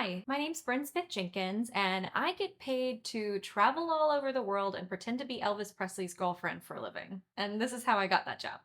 Hi, my name's Smith-Jenkins, and I get paid to travel all over the world and pretend to be Elvis Presley's girlfriend for a living. And this is how I got that job.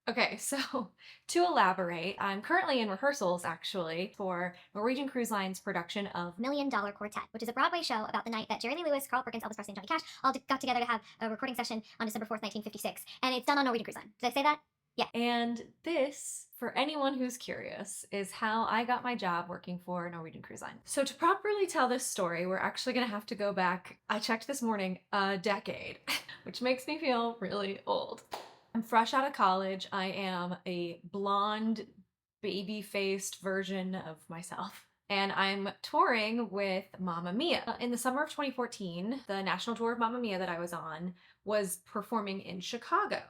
Okay, so to elaborate, I'm currently in rehearsals actually for Norwegian Cruise Line's production of Dollar Quartet, which is a Broadway show about the night that Jerry Lee Lewis, Carl Perkins, Elvis Presley, and Johnny Cash all got together to have a recording session on December 4th, 1956. And it's done on Norwegian Cruise Line. Did I say that? Yeah. And this, for anyone who's curious, is how I got my job working for Norwegian Cruise Line. So to properly tell this story, we're actually gonna have to go back, I checked this morning, a decade, which makes me feel really old. I'm fresh out of college. I am a blonde, baby-faced version of myself. And I'm touring with Mamma Mia. In the summer of 2014, the national tour of Mamma Mia that I was on was performing in Chicago.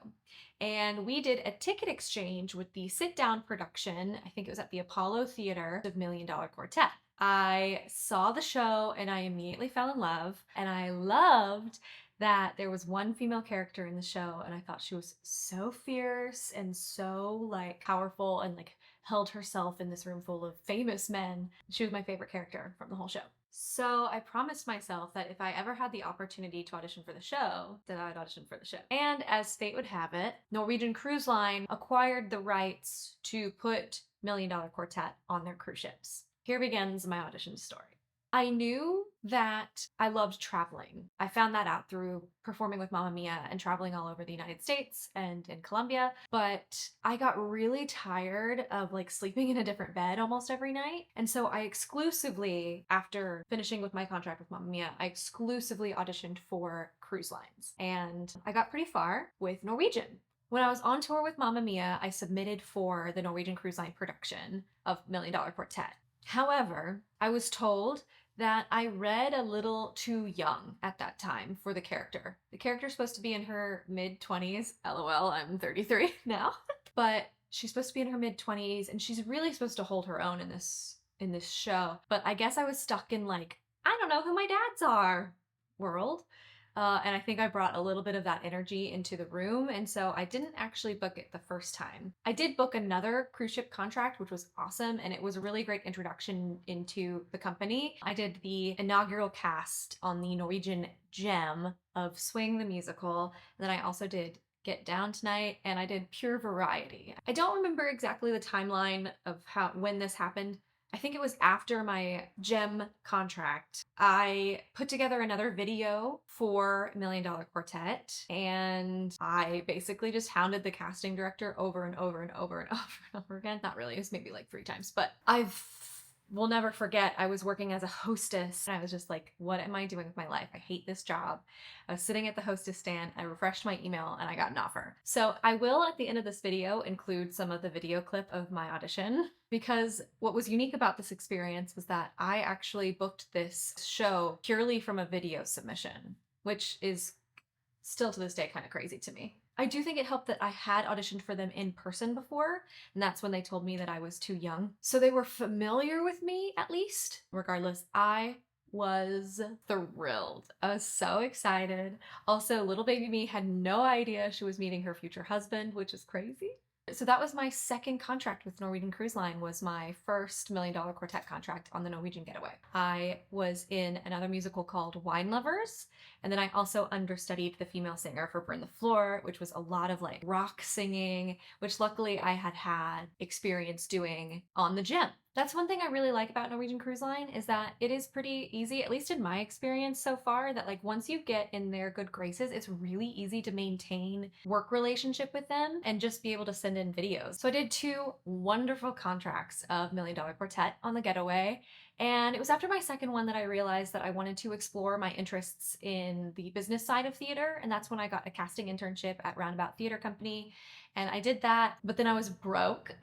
And we did a ticket exchange with the sit-down production, I think it was at the Apollo Theater, of Dollar Quartet. I saw the show and I immediately fell in love, and I loved that there was one female character in the show, and I thought she was so fierce and so like powerful and like held herself in this room full of famous men. She was my favorite character from the whole show. So I promised myself that if I ever had the opportunity to audition for the show, that I would audition for the show. And as fate would have it, Norwegian Cruise Line acquired the rights to put Dollar Quartet on their cruise ships. Here begins my audition story. I knew that I loved traveling. I found that out through performing with Mamma Mia and traveling all over the United States and in Colombia, but I got really tired of like sleeping in a different bed almost every night. And so I exclusively, after finishing with my contract with Mamma Mia, I exclusively auditioned for cruise lines. And I got pretty far with Norwegian. When I was on tour with Mamma Mia, I submitted for the Norwegian Cruise Line production of Dollar Quartet. However, I was told that I read a little too young at that time for the character. The character's supposed to be in her mid-20s. LOL, I'm 33 now. But she's supposed to be in her mid-20s, and she's really supposed to hold her own in this show. But I guess I was stuck in like, I don't know who my dads are world. And I think I brought a little bit of that energy into the room, and so I didn't actually book it the first time. I did book another cruise ship contract, which was awesome, and it was a really great introduction into the company. I did the inaugural cast on the Norwegian gem of Swing the Musical, and then I also did Get Down Tonight, and I did Pure Variety. I don't remember exactly the timeline of when this happened. I think it was after my GEM contract. I put together another video for Dollar Quartet, and I basically just hounded the casting director over and over and over and over and over again. Not really, it was maybe like 3 times, but will never forget, I was working as a hostess, and I was just like, what am I doing with my life? I hate this job. I was sitting at the hostess stand, I refreshed my email, and I got an offer. So I will, at the end of this video, include some of the video clip of my audition, because what was unique about this experience was that I actually booked this show purely from a video submission, which is still to this day kind of crazy to me. I do think it helped that I had auditioned for them in person before, and that's when they told me that I was too young. So they were familiar with me, at least. Regardless, I was thrilled. I was so excited. Also, little baby me had no idea she was meeting her future husband, which is crazy. So that was my second contract with Norwegian Cruise Line, was my first Dollar Quartet contract on the Norwegian Getaway. I was in another musical called Wine Lovers, and then I also understudied the female singer for Burn the Floor, which was a lot of like rock singing, which luckily I had experience doing on the gym. That's one thing I really like about Norwegian Cruise Line, is that it is pretty easy, at least in my experience so far, that like once you get in their good graces, it's really easy to maintain work relationship with them and just be able to send in videos. So I did 2 wonderful contracts of Dollar Quartet on the Getaway, and it was after my second one that I realized that I wanted to explore my interests in the business side of theater, and that's when I got a casting internship at Roundabout Theater Company. And I did that, but then I was broke.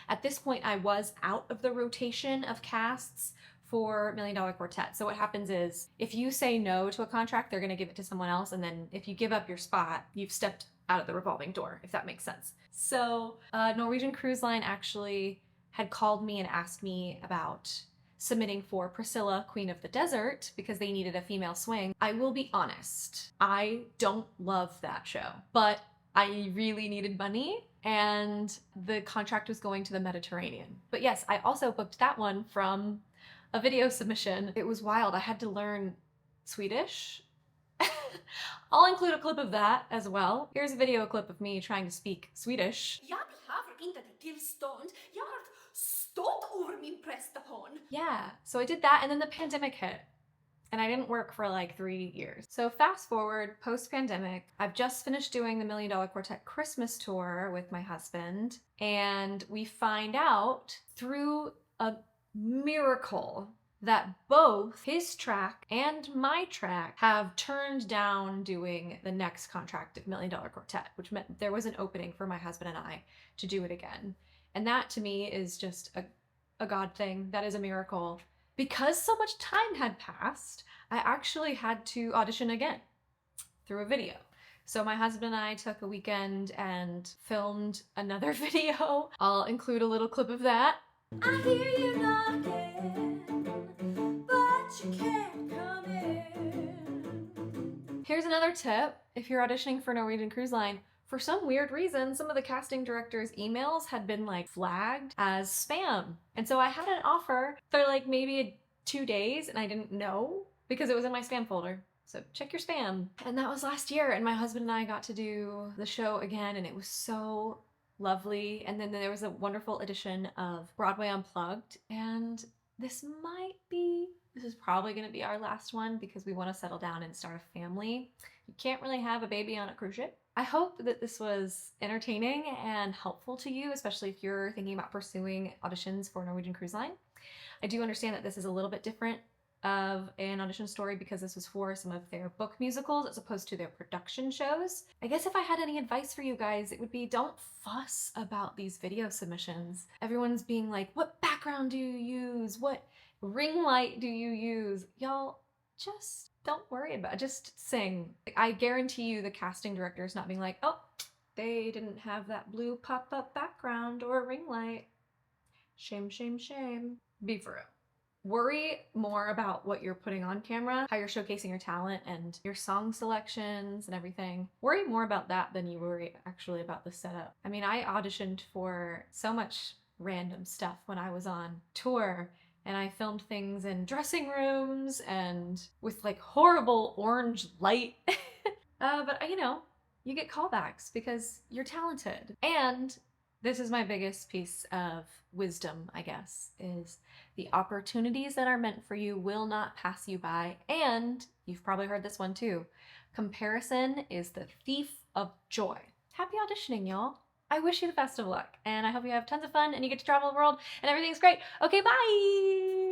At this point, I was out of the rotation of casts for Dollar Quartet. So what happens is, if you say no to a contract, they're gonna give it to someone else, and then if you give up your spot, you've stepped out of the revolving door, if that makes sense. So Norwegian Cruise Line actually had called me and asked me about submitting for Priscilla, Queen of the Desert, because they needed a female swing. I will be honest, I don't love that show, but I really needed money, and the contract was going to the Mediterranean. But yes, I also booked that one from a video submission. It was wild. I had to learn Swedish. I'll include a clip of that as well. Here's a video clip of me trying to speak Swedish. Jag behöver inte ditt tillstånd. Jag har stått över min prestation. Yeah, so I did that and then the pandemic hit. And I didn't work for like 3 years. So fast forward, post-pandemic, I've just finished doing the $1 Million Quartet Christmas tour with my husband. And we find out through a miracle that both his track and my track have turned down doing the next contract of $1 Million Quartet, which meant there was an opening for my husband and I to do it again. And that to me is just a God thing. That is a miracle. Because so much time had passed, I actually had to audition again through a video. So my husband and I took a weekend and filmed another video. I'll include a little clip of that. I hear you knocking, but you can't come in. Here's another tip. If you're auditioning for Norwegian Cruise Line, for some weird reason, some of the casting director's emails had been like flagged as spam. And so I had an offer for like maybe 2 days and I didn't know because it was in my spam folder. So check your spam. And that was last year and my husband and I got to do the show again and it was so lovely. And then there was a wonderful edition of Broadway Unplugged. And this is probably gonna be our last one because we want to settle down and start a family. You can't really have a baby on a cruise ship. I hope that this was entertaining and helpful to you, especially if you're thinking about pursuing auditions for Norwegian Cruise Line. I do understand that this is a little bit different of an audition story because this was for some of their book musicals as opposed to their production shows. I guess if I had any advice for you guys, it would be don't fuss about these video submissions. Everyone's being like, what background do you use? What ring light do you use? Y'all, just don't worry about it. Just sing. I guarantee you the casting director is not being like, oh, they didn't have that blue pop-up background or ring light. Shame, shame, shame. Be for real. Worry more about what you're putting on camera, how you're showcasing your talent and your song selections and everything. Worry more about that than you worry actually about the setup. I mean, I auditioned for so much random stuff when I was on tour. And I filmed things in dressing rooms and with like horrible orange light. But you know, you get callbacks because you're talented. And this is my biggest piece of wisdom, I guess, is the opportunities that are meant for you will not pass you by. And you've probably heard this one too. Comparison is the thief of joy. Happy auditioning, y'all. I wish you the best of luck, and I hope you have tons of fun and you get to travel the world and everything's great. Okay, bye!